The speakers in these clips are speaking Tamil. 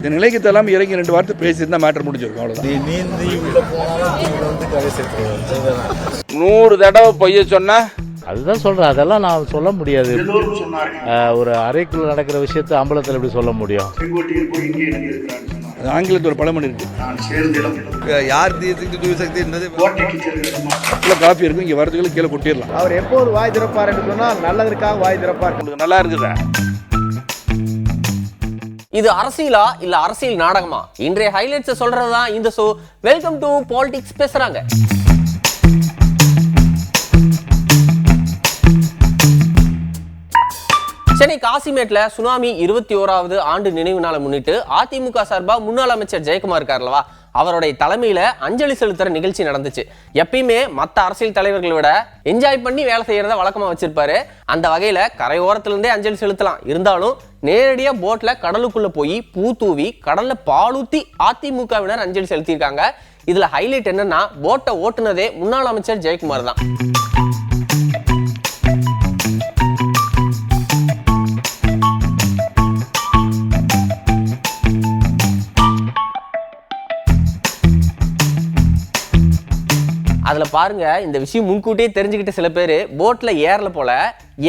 இந்த நிலைக்கு தள்ளாமல் இறங்கி 2 வார்த்தை பேசியிருந்தா மேட்டர் முடிஞ்சிருக்கும். அவ்வளோதான். 100 தடவை பொய்ய சொன்னா அதுதான் சொல்கிறேன். அதெல்லாம் நான் சொல்ல முடியாது. ஒரு அறைக்குள்ள நடக்கிற விஷயத்தை அம்பலத்தில் எப்படி சொல்ல முடியும்? ஆங்கிலத்தில் ஒரு பழமொழி இருக்கு, யார் தீய சக்தின்றது காப்பி இருக்கும், இங்கே வரதுக்குள்ள கீழே கொட்டிடலாம். அவர் எப்போது வாய் திறப்பார் என்று சொன்னால் நல்லதற்காக வாய் திறப்பார். உங்களுக்கு நல்லா இருக்குதா? இது அரசியலா இல்ல அரசியல் நாடகமா? இன்றைய ஹைலைட்ஸ் சொல்றதுதான் இந்த ஷோ. வெல்கம் டு பாலிடிக்ஸ் பேசுறாங்க. சென்னை காசிமேட்ல சுனாமி 21வது ஆண்டு நினைவு நாளை முன்னிட்டு அதிமுக சார்பா முன்னாள் அமைச்சர் ஜெயக்குமார் இருக்கார்லவா, அவருடைய தலைமையில அஞ்சலி செலுத்துற நிகழ்ச்சி நடந்துச்சு. எப்பயுமே மத்த அரசியல் தலைவர்களை விட என்ஜாய் பண்ணி வேலை செய்யறத வழக்கமா வச்சிருப்பாரு. அந்த வகையில கரையோரத்துல இருந்தே அஞ்சலி செலுத்தலாம். இருந்தாலும் நேரடியா போட்ல கடலுக்குள்ள போய் பூ தூவி கடல்ல பாலூத்தி அதிமுகவினர் அஞ்சலி செலுத்தியிருக்காங்க. இதுல ஹைலைட் என்னன்னா, போட்டை ஓட்டுனதே முன்னாள் அமைச்சர் ஜெயக்குமார் தான். அதுல பாருங்க, இந்த விஷயம் முன்கூட்டியே தெரிஞ்சுக்கிட்ட சில பேர் போட்ல ஏறல போல,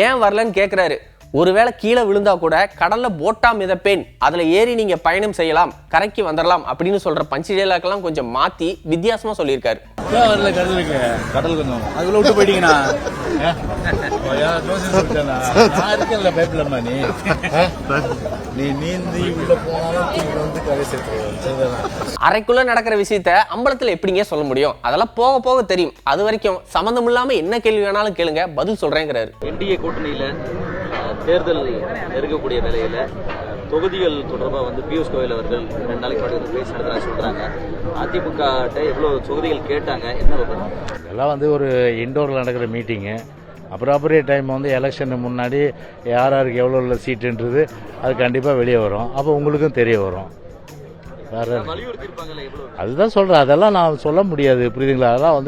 ஏன் வரலன்னு கேட்கிறாரு. ஒருவேளை கீழே விழுந்தா கூட கடல்ல போட்டா மிதப்பேன், அதுல ஏறி நீங்க பயணம் செய்யலாம், கரைக்கு வந்துடலாம் அப்படின்னு சொல்ற பஞ்சு டேலாக்கெல்லாம் கொஞ்சம் மாத்தி வித்தியாசமா சொல்லியிருக்காரு. கடல் கொஞ்சம் அதுக்குள்ள விட்டு போயிட்டீங்கன்னா அறைக்குள்ள நடக்கிற விஷயத்த அம்பலத்துல எப்படிங்க சொல்ல முடியும்? அதெல்லாம் போக போக தெரியும். அது வரைக்கும் சம்பந்தம் இல்லாம என்ன கேள்வி வேணாலும் கேளுங்க, பதில் சொல்றேங்கிறாரு. என்டிஏ கூட்டணியில தேர்தல் நெருங்கக்கூடிய நிலையில தொகுதிகள் தொடர்பாக பியூஷ் கோயல் அவர்கள் 2 நாளைக்கு முன்னாடி பேசி நடத்துறா சொல்றாங்க. அதிமுக எவ்வளவு தொகுதிகள் கேட்டாங்க, என்ன இதெல்லாம் ஒரு இண்டோரில் நடக்கிற மீட்டிங்கு. அப்புறம் டைம் எலெக்ஷன் முன்னாடி யார் யாருக்கு எவ்வளோ சீட்டுன்றது அது கண்டிப்பாக வெளியே வரும். அப்போ உங்களுக்கும் தெரிய வரும். வேறு அதுதான் சொல்கிறேன். அதெல்லாம் நான் சொல்ல முடியாது, புரியுதுங்களா? அதெல்லாம்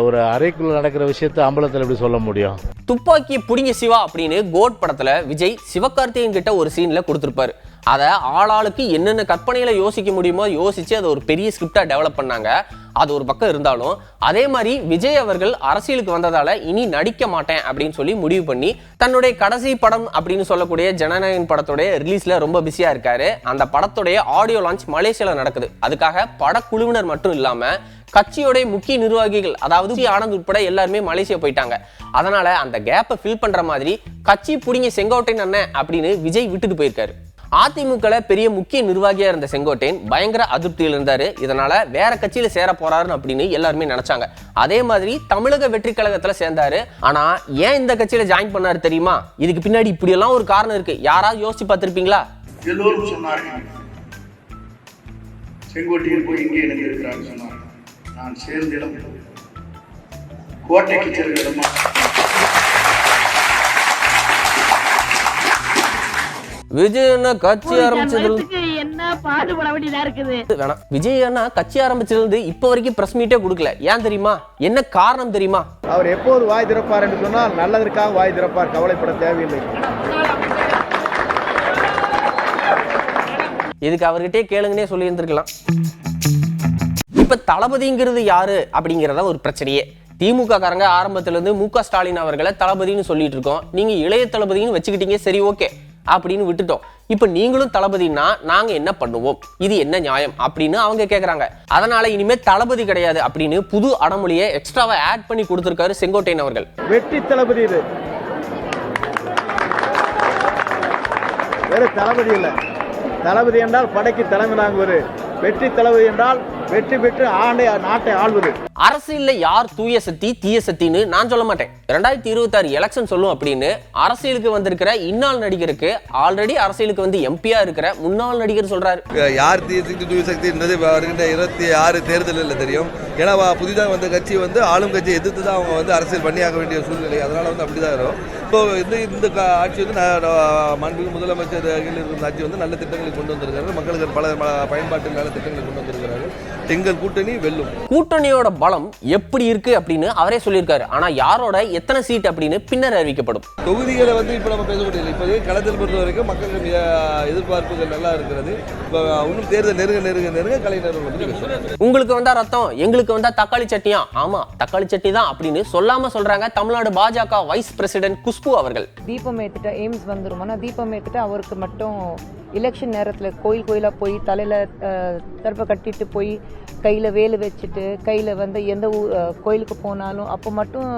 ஒரு அறைக்குள்ள நடக்கிற விஷயத்தை அம்பலத்தில் எப்படி சொல்ல முடியும்? துப்பாக்கி புடிங்க சிவா அப்படின்னு கோட் படத்துல விஜய் சிவகார்த்திகேயன் கிட்ட ஒரு சீன்ல கொடுத்திருப்பாரு. அதை ஆளாளுக்கு என்னென்ன கற்பனையில யோசிக்க முடியுமோ யோசிச்சு அதை ஒரு பெரிய ஸ்கிரிப்டா டெவலப் பண்ணாங்க. அது ஒரு பக்கம் இருந்தாலும், அதே மாதிரி விஜய் அவர்கள் அரசியலுக்கு வந்ததால இனி நடிக்க மாட்டேன் அப்படின்னு சொல்லி முடிவு பண்ணி தன்னுடைய கடைசி படம் அப்படின்னு சொல்லக்கூடிய ஜனநாயகன் படத்துடைய ரிலீஸ்ல ரொம்ப பிஸியா இருக்காரு. அந்த படத்துடைய ஆடியோ லான்ச் மலேசியால நடக்குது. அதுக்காக படக்குழுவினர் மட்டும் இல்லாம கட்சியோடைய முக்கிய நிர்வாகிகள், அதாவது ஆனந்த் உட்பட எல்லாருமே மலேசியா போயிட்டாங்க. அதனால அந்த கேப்பை ஃபில் பண்ற மாதிரி கட்சி புடிங்க செங்கோட்டையன் அண்ணன் அப்படின்னு விஜய் விட்டுட்டு போயிருக்காரு. அதிமுக பெரிய முக்கிய நிர்வாகியா இருந்த செங்கோட்டையன் பயங்கர அதிருப்தியில் இருந்தாரு. இதனால வேற கட்சியில சேர போறாருன்னு அப்படின்னு எல்லாருமே நினைச்சாங்க. அதே மாதிரி தமிழக வெற்றி கழகத்துல சேர்ந்தாரு. ஆனா ஏன் இந்த கட்சியில ஜாயின் பண்ணாரு தெரியுமா? இதுக்கு பின்னாடி இப்படி எல்லாம் ஒரு காரணம் இருக்கு. யாராவது யோசிச்சு பார்த்திருப்பீங்களா? எல்லோரும் சொன்னார்கள், செங்கோட்டையன் போய் இங்கே எனக்கு இருக்கிறான்னு சொன்னார். நான் சேர்ந்திடம் கோட்டைக்கு செல்கிறோமா? விஜய் அண்ணா கட்சி ஆரம்பிச்சதுல விஜய் அண்ணா கட்சி ஆரம்பிச்சதுல இப்ப வரைக்கும் பிரஸ் மீட்டே கொடுக்கல. ஏன் தெரியுமா? என்ன காரணம் தெரியுமா? அவர் எப்போது வாய் திறப்பார் என்று சொன்னால் நல்லதற்காக வாய் திறப்பார், கவலைப்பட தேவையில்லை. இதுக்கு அவர்கிட்டே கேளுங்கன்னே சொல்லி இருந்திருக்கலாம். இப்ப தளபதிங்கிறது யாரு அப்படிங்கறத ஒரு பிரச்சனையே. திமுக காரங்க ஆரம்பத்துல இருந்து மு க ஸ்டாலின் அவர்களை தளபதினு சொல்லிட்டு இருக்கோம். நீங்க இளைய தளபதினு வச்சுக்கிட்டீங்க, சரி ஓகே அப்படின்னு விட்டுட்டோம். இப்ப நீங்களும் தளபதினா நாங்க என்ன பண்ணுவோம், இது என்ன நியாயம் அப்படின்னு அவங்க கேக்குறாங்க. அதனால இனிமே தளபதி கிடையாது அப்படின்னு புது அடமொழியை எக்ஸ்ட்ராவா ஆட் பண்ணி கொடுத்திருக்காரு செங்கோட்டையன் அவர்கள். வெற்றி தளபதி, இது வேற தளபதி இல்ல. தளபதி என்றால் படைக்கு தலைமை தாங்குவது. வெற்றி தளபதி என்றால் வெற்றி பெற்று நாட்டை ஆள்வது. அரசியல்ல யார் தூய சக்தி தீய சக்தின்னு நான் சொல்ல மாட்டேன். 2026 எலெக்ஷன் சொல்லும் அப்படின்னு அரசியலுக்கு வந்திருக்கிற இன்னாள் நடிகருக்கு ஆல்ரெடி அரசியலுக்கு எம்பியா இருக்கிற முன்னாள் நடிகர் சொல்றாரு. யார் தீய சக்தி தூய சக்தின்றது 26 தேர்தலில் தெரியும். ஏன்னா புதிதாக வந்த கட்சி வந்து ஆளும் கட்சியை எதிர்த்து தான் அவங்க வந்து அரசியல் பண்ணியாக வேண்டிய சூழ்நிலை, அதனால் வந்து அப்படி தான் இருக்கும். ஸோ இந்த ஆட்சி வந்து மாண்புமிகு முதலமைச்சர் இருந்த ஆட்சி வந்து நல்ல திட்டங்களை கொண்டு வந்திருக்காரு, மக்களுக்கு பல பயன்பாட்டில் நல்ல திட்டங்களை கொண்டு வந்திருக்கிறாரு. எங்கள் கூட்டணி வெல்லும். கூட்டணியோட பலம் எப்படி இருக்கு அப்படின்னு அவரே சொல்லியிருக்காரு. ஆனா யாரோட எத்தனை சீட் அப்படின்னு பின்னர் அறிவிக்கப்படும். தொகுதிகளை வந்து இப்போ நம்ம பேச முடியல. இப்போதே களத்தில் பொறுத்த வரைக்கும் மக்களுக்கு எதிர்பார்ப்புகள் நல்லா இருக்கிறது. இப்போ இன்னும் தேர்தல் நெருங்க கலைஞர்கள் வந்து உங்களுக்கு வந்தா ரத்தம், எங்களுக்கு வந்தா தக்காளி சட்னியா? ஆமா, தக்காளி சட்னி தான் அப்படின்னு சொல்லாம சொல்றாங்க தமிழ்நாடு பாஜக வைஸ் பிரசிடென்ட் குஷ்பு அவர்கள். தீபம் ஏத்துட்டா எய்ம்ஸ் வந்துருமானா தீபம் ஏத்துட்டா அவருக்கு மட்டும் எலெக்ஷன் நேரத்தில் கோயிலாக போய் தலையில் தர்பை கட்டிட்டு போய் கையில் வேலு வச்சுட்டு கையில் வந்து எந்த கோயிலுக்கு போனாலும் அப்போ மட்டும்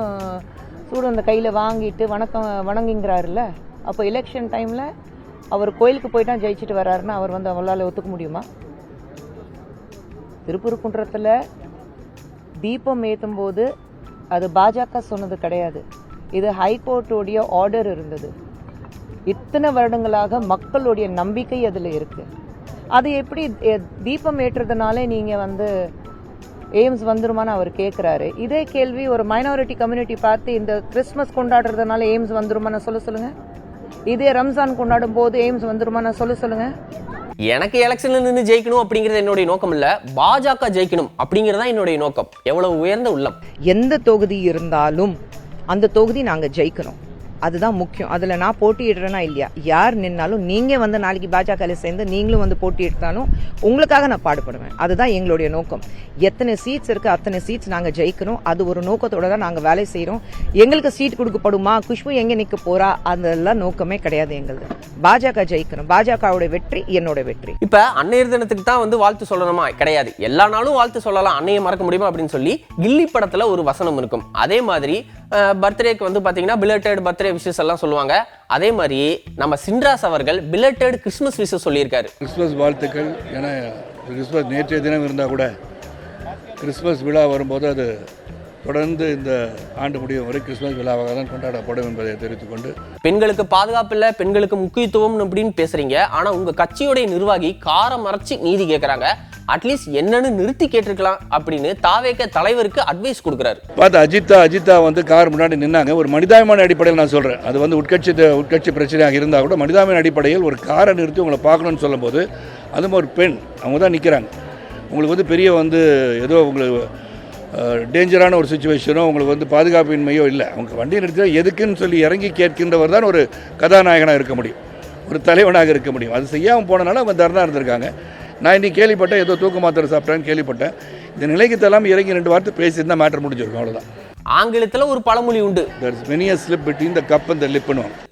சூடு அந்த கையில் வாங்கிட்டு வணங்குங்கிறாருல்ல. அப்போ எலெக்ஷன் டைமில் அவர் கோயிலுக்கு போயிட்டா ஜெயிச்சுட்டு வர்றாருன்னா அவர் வந்து அவளால் ஒத்துக்க முடியுமா? திருப்பூர்குன்றத்தில் தீபம் ஏற்றும் போது அது பாஜக சொன்னது கிடையாது, இது ஹைகோர்ட்டுடைய ஆர்டர் இருந்தது. இத்தனை வருடங்களாக மக்களுடைய நம்பிக்கை அதில் இருக்கு. அது எப்படி தீபம் ஏற்றுறதுனாலே நீங்கள் வந்து எய்ம்ஸ் வந்துருமான்னு அவர் கேட்குறாரு. இதே கேள்வி ஒரு மைனாரிட்டி கம்யூனிட்டி பார்த்து இந்த கிறிஸ்மஸ் கொண்டாடுறதுனால எய்ம்ஸ் வந்துருமான்னு சொல்லுங்க. இதே ரம்ஜான் கொண்டாடும் போது எய்ம்ஸ் வந்துருமான்னு சொல்லுங்க. எனக்கு எலெக்ஷன்ல நின்று ஜெயிக்கணும் அப்படிங்கிறது என்னுடைய நோக்கம் இல்ல, பாஜக ஜெயிக்கணும் அப்படிங்கறதா என்னுடைய நோக்கம். எவ்வளவு உயர்ந்த உள்ளம். எந்த தொகுதி இருந்தாலும் அந்த தொகுதி நாங்கள் ஜெயிக்கணும், அதுதான் முக்கியம். அதில் நான் போட்டியிடுறேன்னா இல்லையா, யார் நின்னாலும் நீங்கள் வந்து நாளைக்கு பாஜகவில் சேர்ந்து நீங்களும் வந்து போட்டியிட்டாலும் உங்களுக்காக நான் பாடுபடுவேன். அதுதான் எங்களுடைய நோக்கம். எத்தனை சீட்ஸ் இருக்குது அத்தனை சீட்ஸ் நாங்கள் ஜெயிக்கணும், அது ஒரு நோக்கத்தோடு தான் நாங்கள் வேலை செய்கிறோம். எங்களுக்கு சீட் கொடுக்கப்படுமா, குஷ்பு எங்கே நிற்க போகிறா, அதெல்லாம் நோக்கமே கிடையாது எங்களுது. பாஜக ஜெயிக்கணும், பாஜகவுடைய வெற்றி என்னோட வெற்றி. இப்போ அன்னையர் தினத்துக்கு தான் வந்து வாழ்த்து சொல்லணுமா? கிடையாது, எல்லா நாளும் வாழ்த்து சொல்லலாம். அன்னையை மறக்க முடியுமா அப்படின்னு சொல்லி கில்லி படத்தில் ஒரு வசனம் இருக்கும். அதே மாதிரி பர்த்டேக்கு வந்து பார்த்தீங்கன்னா பிலேட்டட் பர்த்டே விஷஸ் எல்லாம் சொல்லுவாங்க. அதே மாதிரி நம்ம சின்ராஸ் அவர்கள் பிலேட்டட் கிறிஸ்மஸ் விஷஸ் சொல்லியிருக்காரு. கிறிஸ்மஸ் வாழ்த்துக்கள். ஏன்னா கிறிஸ்மஸ் நேற்றைய தினம் இருந்தால் கூட கிறிஸ்மஸ் விழா வரும்போது அது தொடர்ந்து இந்த ஆண்டு முடியும் வரை கிறிஸ்மஸ் விழாவாக தான் கொண்டாடப்படும் என்பதை தெரிவித்துக் கொண்டு, பெண்களுக்கு பாதுகாப்பு இல்லை, பெண்களுக்கு முக்கியத்துவம் அப்படின்னு பேசுறீங்க. ஆனா உங்க கட்சியோடைய நிர்வாகி காரம் மறைச்சு நீதி கேட்கறாங்க. அட்லீஸ்ட் என்னன்னு நிறுத்தி கேட்டிருக்கலாம் அப்படின்னு தாவேக தலைவருக்கு அட்வைஸ் கொடுக்குறாரு. பார்த்து அஜிதா வந்து கார் முன்னாடி நின்னாங்க. ஒரு மனிதாபிமான அடிப்படையில் நான் சொல்றேன், அது வந்து உட்கட்சி பிரச்சனையாக இருந்தால் கூட மனிதாபிமான அடிப்படையில் ஒரு காரை நிறுத்தி உங்களை பார்க்கணும்னு சொல்லும் போது அதுவும் ஒரு பெண் அவங்க தான் நிற்கிறாங்க. உங்களுக்கு வந்து பெரிய வந்து ஏதோ உங்களுக்கு டேஞ்சரான ஒரு சுச்சுவேஷனோ உங்களுக்கு வந்து பாதுகாப்பின்மையோ இல்லை. அவங்க வண்டியை நிறுத்தி எதுக்குன்னு சொல்லி இறங்கி கேட்கின்றவர் தான் ஒரு கதாநாயகனாக இருக்க முடியும், ஒரு தலைவனாக இருக்க முடியும். அது செய்யாமல் போனனால அவங்க தர்ணா இருந்திருக்காங்க. நான் இன்றைக்கி கேள்விப்பட்டேன், ஏதோ தூக்க மாத்திரை சாப்பிட்டேன்னு கேள்விப்பட்டேன். இந்த நிலைக்கு தள்ளாமல் இறங்கி 2 வார்த்தை பேசியிருந்தால் மேட்டர் முடிஞ்சிருக்கும், அவ்வளோதான். ஆங்கிலத்தில் ஒரு பழமொழி உண்டு, there's many a slip between the cup and the lip.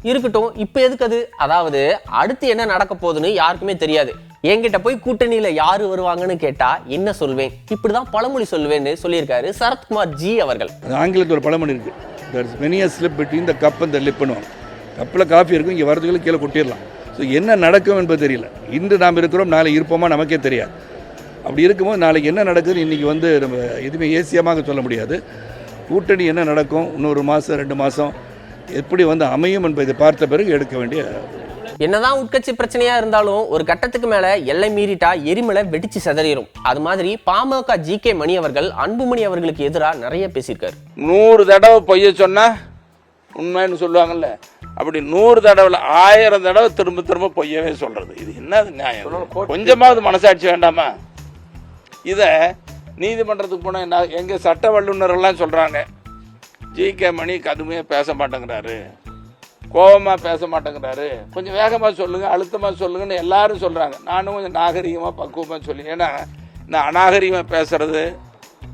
இருக்கட்டும். இப்போ எதுக்கு அது? அதாவது அடுத்து என்ன நடக்க போகுதுன்னு யாருக்குமே தெரியாது. என்கிட்ட போய் கூட்டணியில யாரு வருவாங்கன்னு கேட்டா என்ன சொல்வேன், இப்படிதான் பழமொழி சொல்வேன்னு சொல்லியிருக்காரு சரத்குமார் ஜி அவர்கள். ஆங்கிலத்தில் ஒரு பழமொழி இருக்கு, there's many a slip between the cup and the lip. கப்பில் காஃபி இருக்கும், இங்கே வரதுக்குள்ள கீழே கொட்டிடலாம். ஸோ என்ன நடக்கும் என்பது தெரியல. இன்று நாம் இருக்கிறோம், நாளை இருப்போமா நமக்கே தெரியாது. அப்படி இருக்கும்போது நாளைக்கு என்ன நடக்குதுன்னு இன்றைக்கி வந்து நம்ம எதுவுமே ஏசியமாக சொல்ல முடியாது. கூட்டணி என்ன நடக்கும், இன்னொரு மாதம் 2 மாதம் எப்படி வந்து அமையும் என்பதை பார்த்த பிறகு எடுக்க வேண்டிய. என்னதான் உட்கட்சி பிரச்சனையா இருந்தாலும் ஒரு கட்டத்துக்கு மேல எல்லை மீறிட்டா எரிமலை வெடிச்சு சிதறிடும். அது மாதிரி பாமக ஜி.கே. மணி அவர்கள் அன்புமணி அவர்களுக்கு எதிராக நிறைய பேசியிருக்காரு. 100 தடவை பொய்ய சொன்னா உண்மைன்னு சொல்லுவாங்கல்ல, அப்படி 100 தடவை 1000 தடவை திரும்ப பொய்யவே சொல்றது. இது என்ன நியாயம்? கொஞ்சமாவது மனசாட்சி வேண்டாமா? இதை நீதிமன்றத்துக்கு போனால் என்ன, எங்கள் சட்ட வல்லுநரெல்லாம் சொல்கிறாங்க, ஜி.கே. மணி கடுமையாக பேச மாட்டேங்கிறாரு, கோபமாக பேச மாட்டேங்கிறாரு, கொஞ்சம் வேகமாக சொல்லுங்கள், அழுத்தமாக சொல்லுங்கன்னு எல்லாரும் சொல்கிறாங்க. நானும் கொஞ்சம் நாகரிகமாக பக்குவமாக சொல்லி, ஏன்னா நான் அநாகரிகமாக பேசுகிறது,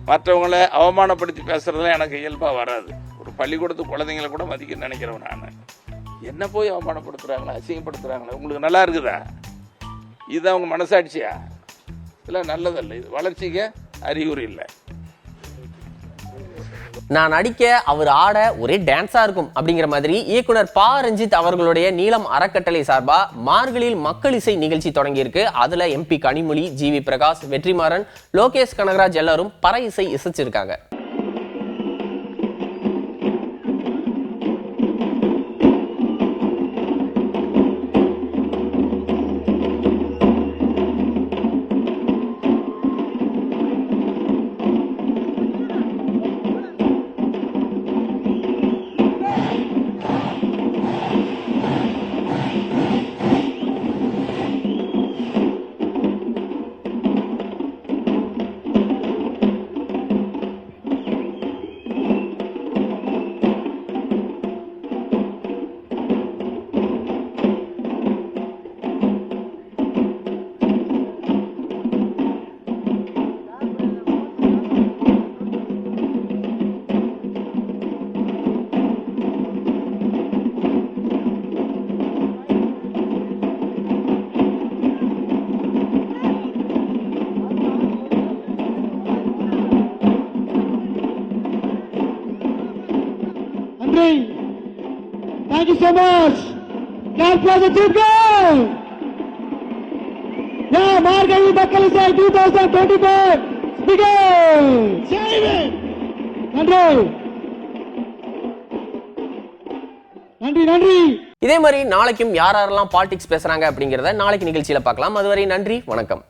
மற்றவங்களை அவமானப்படுத்தி பேசுகிறதுலாம் எனக்கு இயல்பாக வராது. ஒரு பள்ளிக்கூடத்து குழந்தைங்களை கூட மதிக்க நினைக்கிறவன் நான். என்ன போய் அவமானப்படுத்துகிறாங்களா, அசிங்கப்படுத்துகிறாங்களா? உங்களுக்கு நல்லா இருக்குதா? இதுதான் உங்கள் மனசாட்சியா? இல்லை, நல்லதல்ல. இது வளர்ச்சிக்கு அறிகுறி இல்லை. நான் நடிக்க அவர் ஆட ஒரே டான்ஸா இருக்கும் அப்படிங்கிற மாதிரி இயக்குனர் பா ரஞ்சித் அவர்களுடைய நீலம் அறக்கட்டளை சார்பா மார்கழியில் மக்கள் இசை நிகழ்ச்சி தொடங்கி இருக்கு. அதுல MP கனிமொழி, ஜி.வி. பிரகாஷ், வெற்றிமாறன், லோகேஷ் கனகராஜ் எல்லாரும் பறை இசை இசைச்சிருக்காங்க. Thank you so much. Clap for the Chief. Yeah, Margaret Bakalisai 2024 speaker. நன்றி. இதே மாதிரி நாளைக்கும் யாரெல்லாம் பாலிடிக்ஸ் பேசுறாங்க அப்படிங்கிறத நாளைக்கு நிகழ்ச்சியில பார்க்கலாம். அதுவரை நன்றி, வணக்கம்.